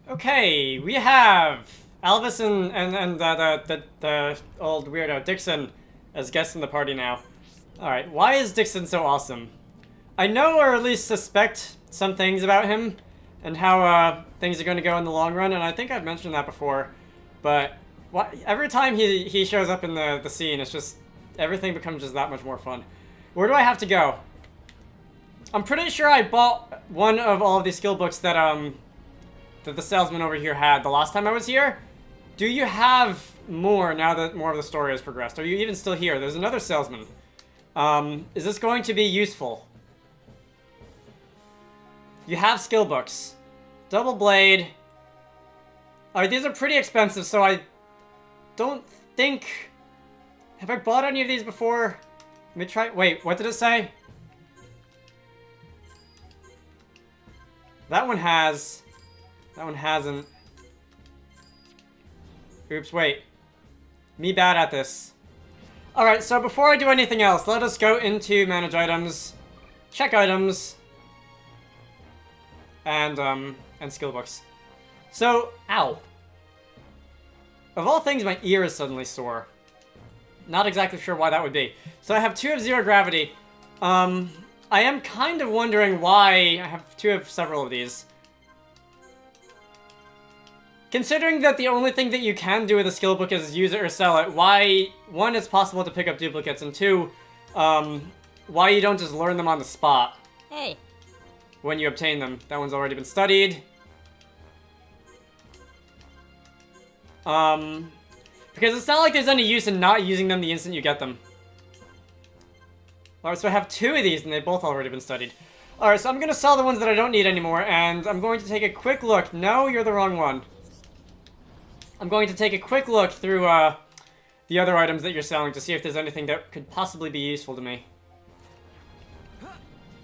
Okay, we have Alvis and the old weirdo Dixon as guests in the party now. Alright, why is Dixon so awesome? I know, or at least suspect, some things about him and how things are going to go in the long run, and I think I've mentioned that before. But every time he shows up in the scene, it's just everything becomes just that much more fun. Where do I have to go? I'm pretty sure I bought one of all of these skill books that the salesman over here had the last time I was here. Do you have more now that more of the story has progressed? Are you even still here? There's another salesman. Is this going to be useful? You have skill books. Double blade. Alright, these are pretty expensive, so I don't think... Have I bought any of these before? Let me try... Wait, what did it say? That one has... That one hasn't. Oops, wait. Me bad at this. Alright, so before I do anything else, let us go into manage items, check items, and skill books. So, ow. Of all things, my ear is suddenly sore. Not exactly sure why that would be. So I have 2 of 0 gravity. I am kind of wondering why I have 2 of several of these. Considering that the only thing that you can do with a skill book is use it or sell it, why, 1, it's possible to pick up duplicates, and 2, why you don't just learn them on the spot. Hey. When you obtain them. That one's already been studied. Because it's not like there's any use in not using them the instant you get them. Alright, so I have 2 of these, and they've both already been studied. Alright, so I'm gonna sell the ones that I don't need anymore, and I'm going to take a quick look. No, you're the wrong one. I'm going to take a quick look through, the other items that you're selling to see if there's anything that could possibly be useful to me.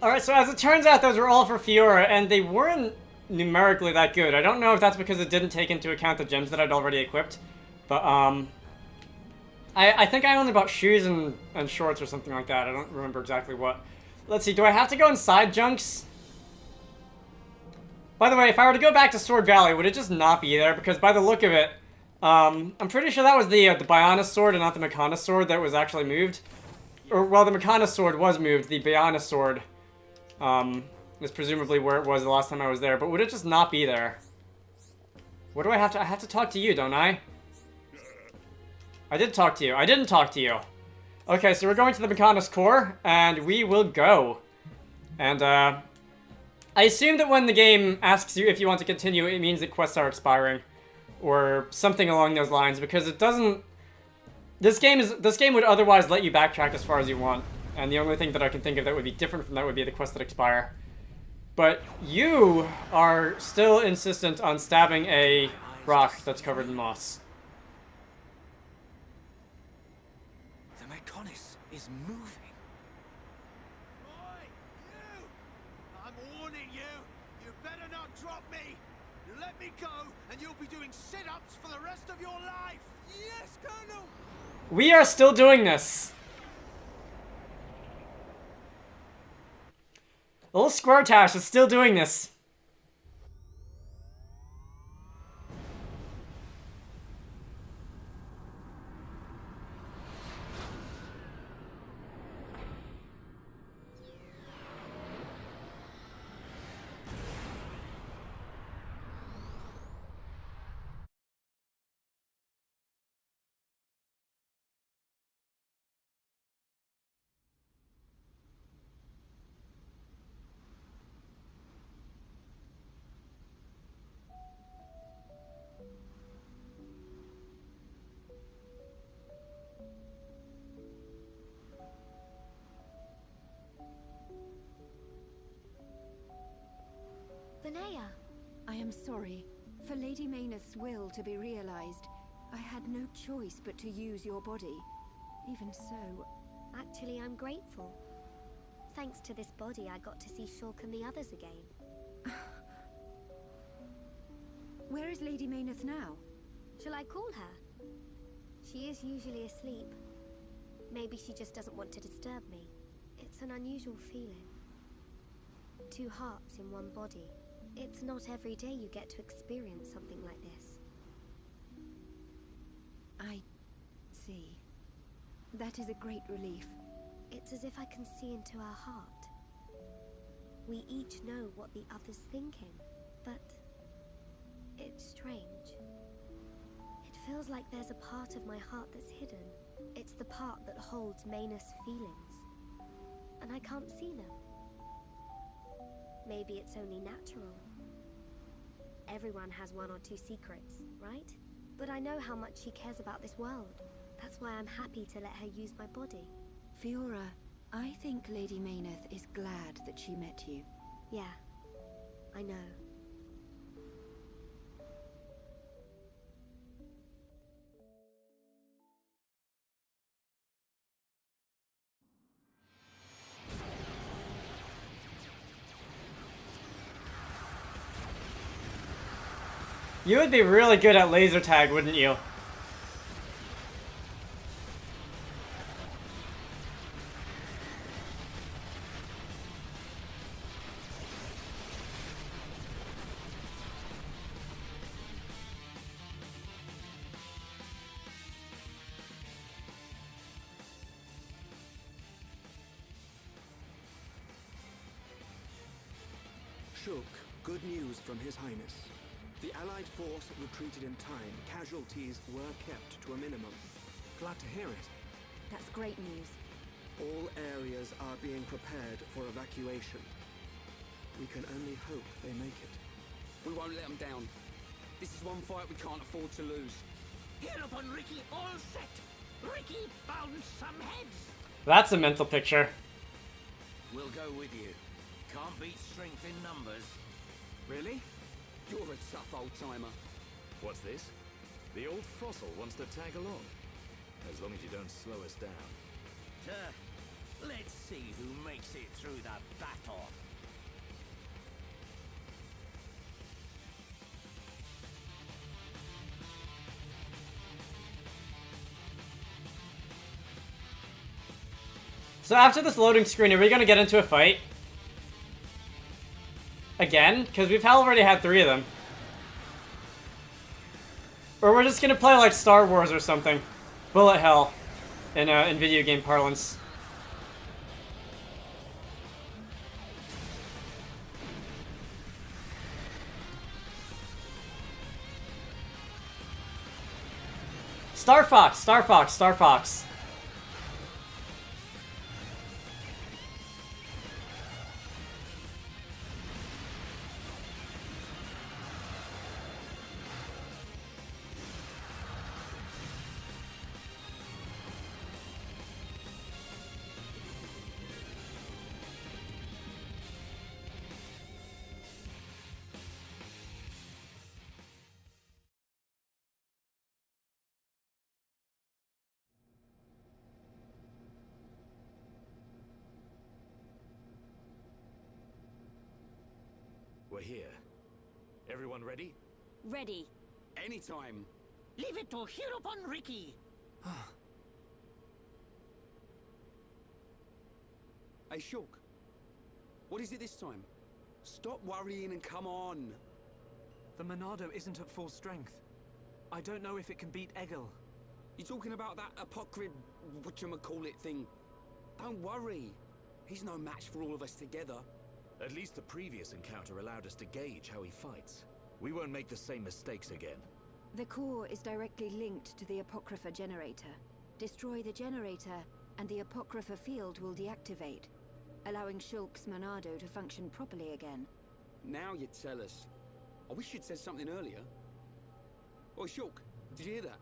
Alright, so as it turns out, those were all for Fiora, and they weren't numerically that good. I don't know if that's because it didn't take into account the gems that I'd already equipped, but, I think I only bought shoes and shorts or something like that. I don't remember exactly what. Let's see, do I have to go inside Junks? By the way, if I were to go back to Sword Valley, would it just not be there? Because by the look of it, I'm pretty sure that was the Mechonis sword and not the Mechonis sword that was actually moved. Or, well, the Mechonis sword was moved. The Mechonis sword is presumably where it was the last time I was there. But would it just not be there? What do I have to... I have to talk to you, don't I? I did talk to you. I didn't talk to you. Okay, so we're going to the Mechonis core, and we will go. And, I assume that when the game asks you if you want to continue, it means that quests are expiring. Or something along those lines, because it doesn't... This game would otherwise let you backtrack as far as you want. And the only thing that I can think of that would be different from that would be the quests that expire. But you are still insistent on stabbing a rock that's covered in moss. The Mechonis is moving. Oi, you! I'm warning you. You better not drop me. You let me go, and you'll be doing sit-ups for the rest of your life. Yes, Colonel. We are still doing this. Old Squirtash is still doing this. Linnea! I am sorry. For Lady Mayneth's will to be realized, I had no choice but to use your body. Even so... Actually, I'm grateful. Thanks to this body, I got to see Shulk and the others again. Where is Lady Mayneth now? Shall I call her? She is usually asleep. Maybe she just doesn't want to disturb me. It's an unusual feeling. 2 hearts in one body. It's not every day you get to experience something like this. I see. That is a great relief. It's as if I can see into our heart. We each know what the other's thinking, but it's strange. It feels like there's a part of my heart that's hidden. It's the part that holds Mechonis' feelings, and I can't see them. Maybe it's only natural. Everyone has one or two secrets, right? But I know how much she cares about this world. That's why I'm happy to let her use my body. Fiora, I think Lady Mechonis is glad that she met you. Yeah, I know. You would be really good at laser tag, wouldn't you? Shulk, good news from His Highness. The Allied force retreated in time. Casualties were kept to a minimum. Glad to hear it. That's great news. All areas are being prepared for evacuation. We can only hope they make it. We won't let them down. This is one fight we can't afford to lose. Hereupon, Ricky, all set. Ricky, bounce some heads. That's a mental picture. We'll go with you. Can't beat strength in numbers. Really? You're a tough old-timer. What's this? The old fossil wants to tag along. As long as you don't slow us down. Let's see who makes it through the battle. So after this loading screen, are we gonna get into a fight? Again? Because we've already had 3 of them. Or we're just gonna play like Star Wars or something. Bullet hell. In video game parlance. Star Fox, Star Fox, Star Fox. We're here. Everyone ready? Ready. Anytime. Leave it to Hereupon, Ricky. Hey, Shulk. What is it this time? Stop worrying and come on. The Monado isn't at full strength. I don't know if it can beat Egil. You talking about that apocryph, whatchamacallit thing? Don't worry. He's no match for all of us together. At least the previous encounter allowed us to gauge how he fights. We won't make the same mistakes again. The core is directly linked to the Apocrypha generator. Destroy the generator, and the Apocrypha field will deactivate, allowing Shulk's Monado to function properly again. Now you tell us. I wish you'd said something earlier. Oh, Shulk, did you hear that?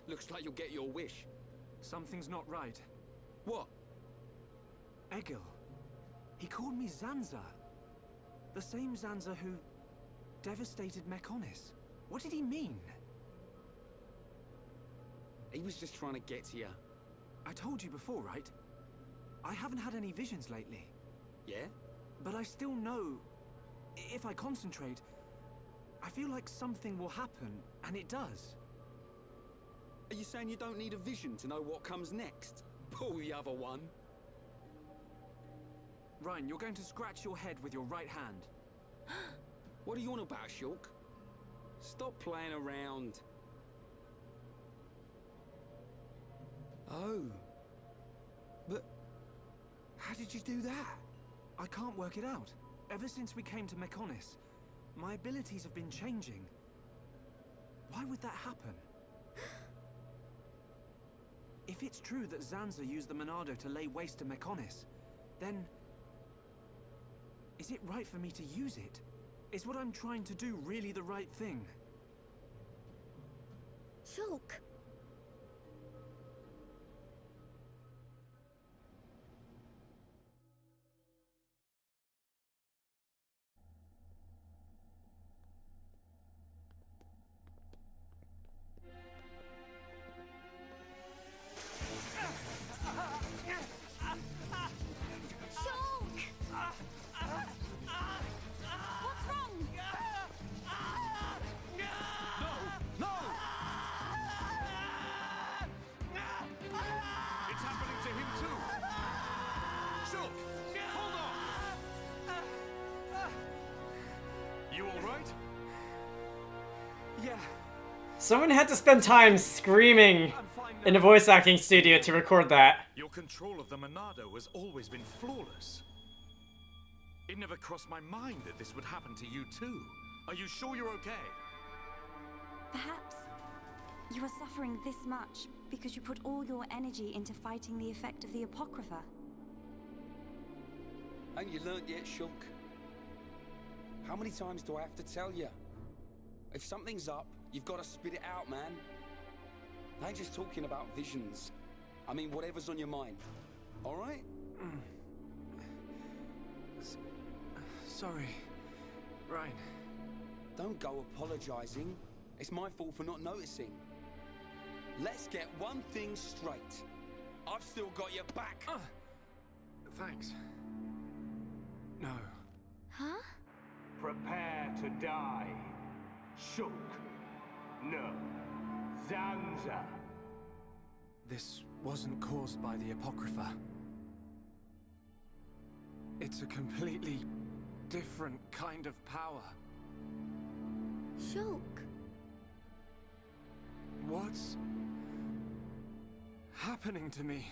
Looks like you'll get your wish. Something's not right. What? Egil. He called me Zanza. The same Zanza who devastated Mechonis. What did he mean? He was just trying to get to you. I told you before, right? I haven't had any visions lately. Yeah? But I still know, if I concentrate, I feel like something will happen, and it does. Are you saying you don't need a vision to know what comes next? Pull the other one. Ryan, you're going to scratch your head with your right hand. What are you on about, Shulk? Stop playing around. Oh. But how did you do that? I can't work it out. Ever since we came to Mechonis, my abilities have been changing. Why would that happen? If it's true that Zanza used the Monado to lay waste to Mechonis, then... is it right for me to use it? Is what I'm trying to do really the right thing? Shulk! It's happening to him too. Shulk, hold on. You all right? Yeah, Someone had to spend time screaming I'm fine now. in a voice acting studio to record that. Your control of the Monado has always been flawless. It never crossed my mind that this would happen to you too. Are you sure you're okay? Perhaps you are suffering this much because you put all your energy into fighting the effect of the Apocrypha. Ain't you learnt yet, Shulk? How many times do I have to tell you? If something's up, you've got to spit it out, man. I ain't just talking about visions. I mean, whatever's on your mind. All right? Sorry, Ryan. Don't go apologizing. It's my fault for not noticing. Let's get one thing straight. I've still got your back. Thanks. No. Huh? Prepare to die. Shulk. No. Zanza. This wasn't caused by the Apocrypha. It's a completely different kind of power. Shulk. What's happening to me?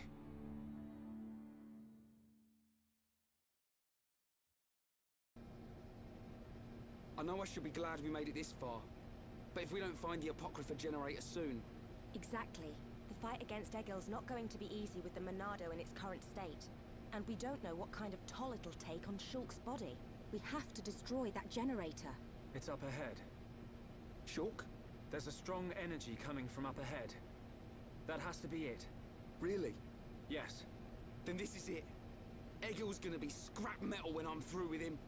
I know I should be glad we made it this far. But if we don't find the Apocrypha generator soon... Exactly. The fight against Egil's not going to be easy with the Monado in its current state. And we don't know what kind of toll it'll take on Shulk's body. We have to destroy that generator. It's up ahead. Shulk? There's a strong energy coming from up ahead. That has to be it. Really? Yes. Then this is it. Egil's gonna be scrap metal when I'm through with him.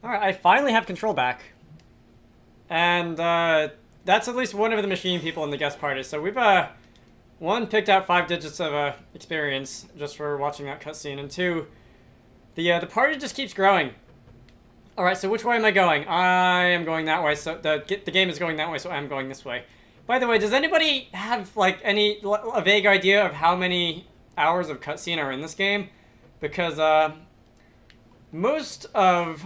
Alright, I finally have control back. And, that's at least one of the machine people in the guest party. So we've, one, picked out 5 digits of, experience just for watching that cutscene. And 2, the party just keeps growing. Alright, so which way am I going? I am going that way, so the game is going that way, so I'm going this way. By the way, does anybody have, like, a vague idea of how many hours of cutscene are in this game? Because, most of,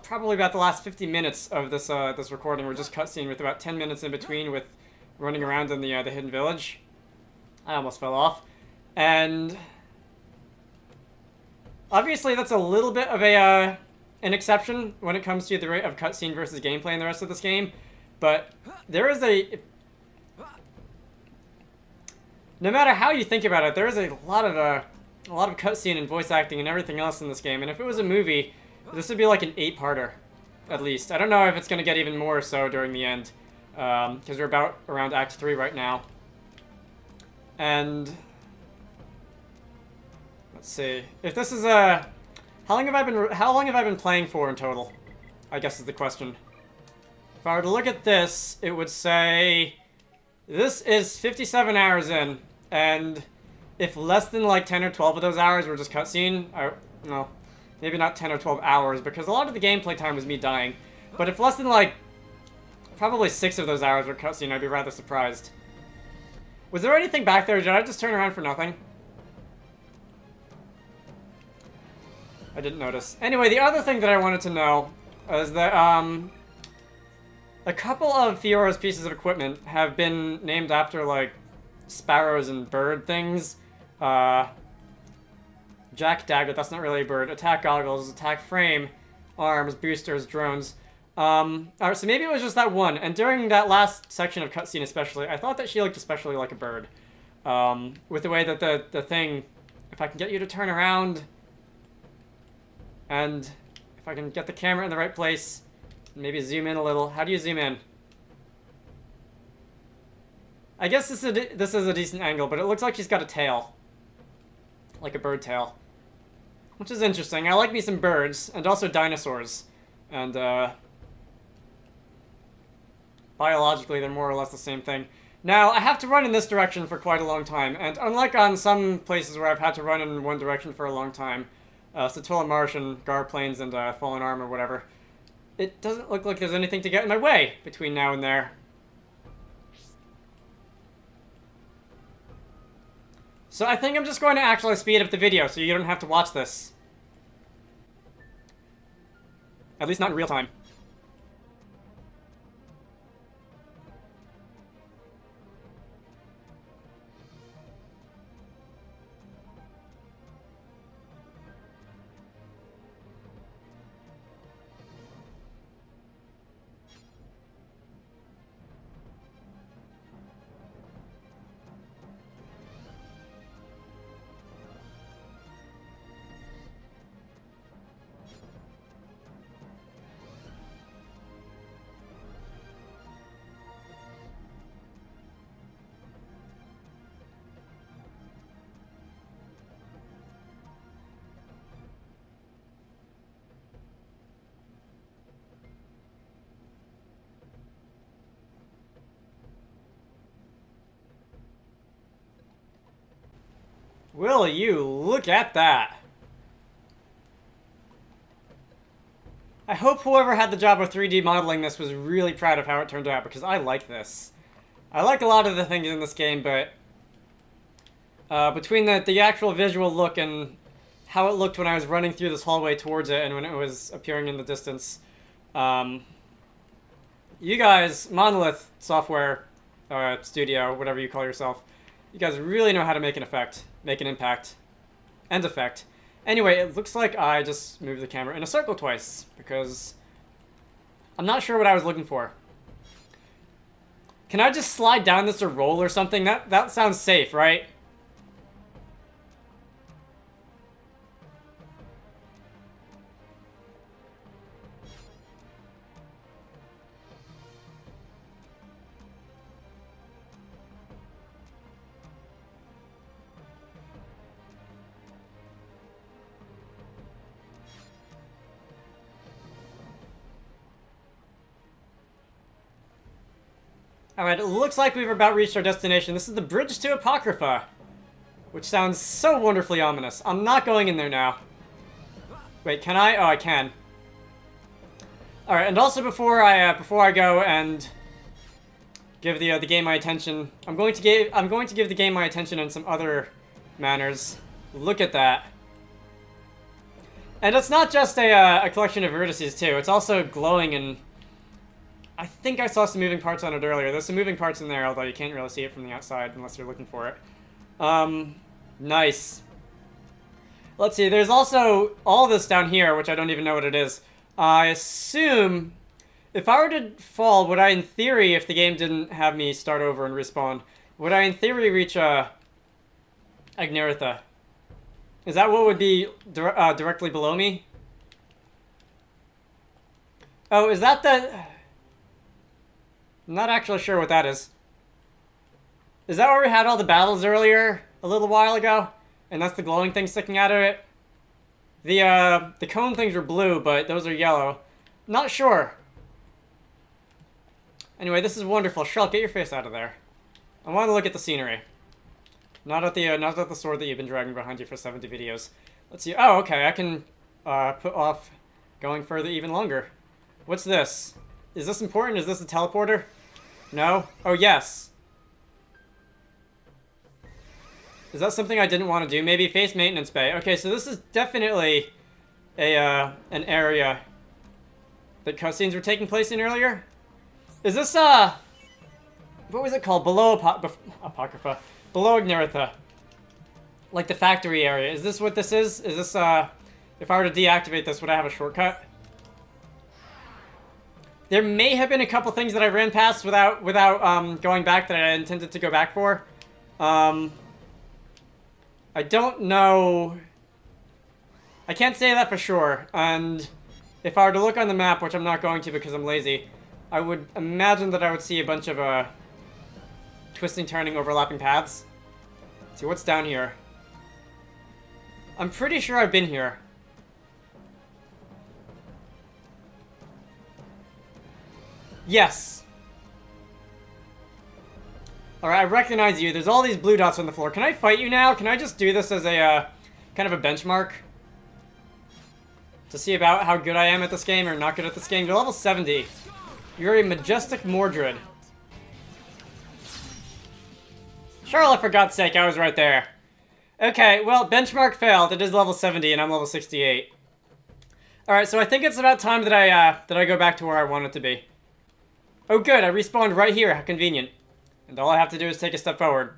probably about the last 50 minutes of this this recording were just cutscene with about 10 minutes in between with running around in the hidden village. I almost fell off. And obviously that's a little bit of an exception when it comes to the rate of cutscene versus gameplay in the rest of this game. But there is no matter how you think about it, there is a lot of cutscene and voice acting and everything else in this game. And if it was a movie, this would be like an 8-parter, at least. I don't know if it's going to get even more so during the end, because we're about around Act 3 right now. And let's see, if this is how long have I been playing for in total? I guess is the question. If I were to look at this, it would say this is 57 hours in, and if less than like 10 or 12 of those hours were just cutscene, no, maybe not 10 or 12 hours, because a lot of the gameplay time was me dying. But if less than like, probably 6 of those hours were cutscene, I'd be rather surprised. Was there anything back there? Did I just turn around for nothing? I didn't notice. Anyway, the other thing that I wanted to know is that, a couple of Fiora's pieces of equipment have been named after, like, sparrows and bird things. Jack Dagger, that's not really a bird. Attack goggles, attack frame, arms, boosters, drones. Alright, so maybe it was just that one. And during that last section of cutscene especially, I thought that she looked especially like a bird. With the way that the thing, if I can get you to turn around, and if I can get the camera in the right place, maybe zoom in a little. How do you zoom in? I guess this is a decent angle, but it looks like she's got a tail. Like a bird tail. Which is interesting. I like me some birds, and also dinosaurs. And, biologically, they're more or less the same thing. Now, I have to run in this direction for quite a long time, and unlike on some places where I've had to run in one direction for a long time, Satola Marsh and Gar Plains and Fallen Arm or whatever, it doesn't look like there's anything to get in my way between now and there. So I think I'm just going to actually speed up the video so you don't have to watch this. At least not in real time. Will you look at that? I hope whoever had the job of 3D modeling this was really proud of how it turned out, because I like this. I like a lot of the things in this game, but between the actual visual look and how it looked when I was running through this hallway towards it and when it was appearing in the distance, you guys, Monolith Software Studio, whatever you call yourself, you guys really know how to make an effect. Make an impact. End effect. Anyway, it looks like I just moved the camera in a circle twice, because I'm not sure what I was looking for. Can I just slide down this or roll or something? That sounds safe, right? Alright, it looks like we've about reached our destination. This is the bridge to Apocrypha, which sounds so wonderfully ominous. I'm not going in there now. Wait, can I? Oh, I can. Alright, and also before I go and give the game my attention, I'm going to give the game my attention in some other manners. Look at that. And it's not just a collection of vertices too. It's also glowing, and I think I saw some moving parts on it earlier. There's some moving parts in there, although you can't really see it from the outside unless you're looking for it. Nice. Let's see, there's also all this down here, which I don't even know what it is. I assume if I were to fall, would I in theory, if the game didn't have me start over and respawn, would I in theory reach Agneritha? Is that what would be directly below me? Oh, is that the... I'm not actually sure what that is. Is that where we had all the battles earlier, a little while ago? And that's the glowing thing sticking out of it? The cone things were blue, but those are yellow. Not sure. Anyway, this is wonderful. Shulk, get your face out of there. I want to look at the scenery. Not at the sword that you've been dragging behind you for 70 videos. Let's see. Oh, okay. I can put off going further even longer. What's this? Is this important? Is this a teleporter? No? Oh, yes. Is that something I didn't want to do? Maybe face maintenance bay. Okay, so this is definitely an area that cutscenes were taking place in earlier. Is this, what was it called? Below Apocrypha. Below Ignaritha. Like the factory area. Is this what this is? Is this, if I were to deactivate this, would I have a shortcut? There may have been a couple things that I ran past without going back that I intended to go back for. I don't know. I can't say that for sure. And if I were to look on the map, which I'm not going to because I'm lazy, I would imagine that I would see a bunch of twisting, turning, overlapping paths. Let's see, what's down here? I'm pretty sure I've been here. Yes. Alright, I recognize you. There's all these blue dots on the floor. Can I fight you now? Can I just do this as a, kind of a benchmark? To see about how good I am at this game or not good at this game? You're level 70. You're a Majestic Mordred. Charlotte, for God's sake, I was right there. Okay, well, benchmark failed. It is level 70 and I'm level 68. Alright, so I think it's about time that I go back to where I want it to be. Oh good, I respawned right here, how convenient. And all I have to do is take a step forward.